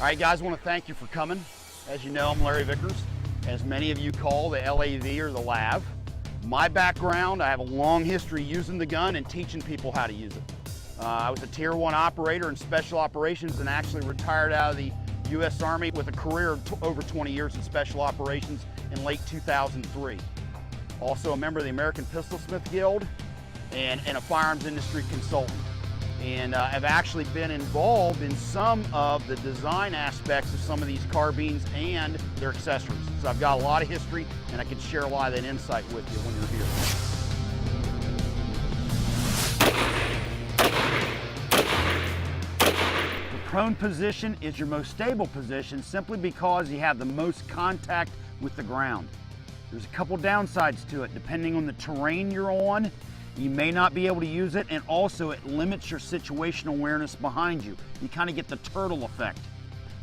right, guys, I want to thank you for coming. As you know, I'm Larry Vickers, as many of you call the LAV or the LAV. My background, I have a long history using the gun and teaching people how to use it. I was a Tier 1 operator in special operations and actually retired out of the U.S. Army with a career of over 20 years in special operations in late 2003. Also a member of the American Pistol Smith Guild and a firearms industry consultant. And I've actually been involved in some of the design aspects of some of these carbines and their accessories. So I've got a lot of history and I can share a lot of that insight with you when you're here. The prone position is your most stable position simply because you have the most contact with the ground. There's a couple downsides to it. Depending on the terrain you're on, you may not be able to use it, and also it limits your situational awareness behind you. You kind of get the turtle effect.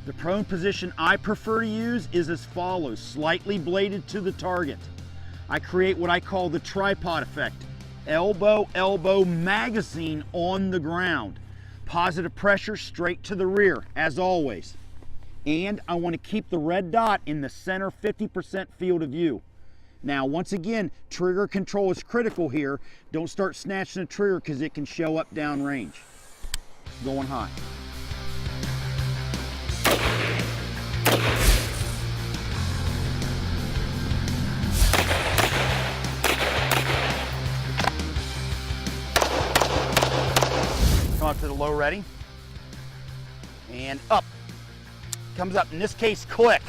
The prone position I prefer to use is as follows: slightly bladed to the target. I create what I call the tripod effect. Elbow, elbow, magazine on the ground. Positive pressure straight to the rear, as always. And I want to keep the red dot in the center 50% field of view. Now, once again, trigger control is critical here. Don't start snatching the trigger because it can show up downrange. Going high. Come up to the low ready. And up. Comes up, in this case, click.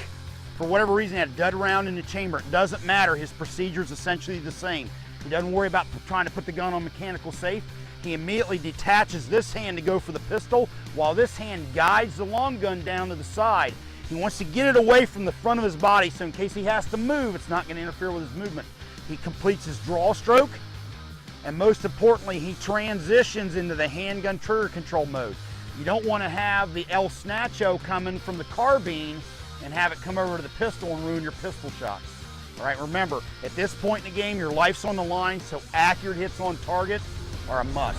For whatever reason, he had a dud round in the chamber. It doesn't matter. His procedure is essentially the same. He doesn't worry about trying to put the gun on mechanical safe. He immediately detaches this hand to go for the pistol, while this hand guides the long gun down to the side. He wants to get it away from the front of his body, so in case he has to move, it's not going to interfere with his movement. He completes his draw stroke, and most importantly, he transitions into the handgun trigger control mode. You don't want to have the El Snacho coming from the carbine and have it come over to the pistol and ruin your pistol shots. All right, remember, at this point in the game, your life's on the line, so accurate hits on target are a must.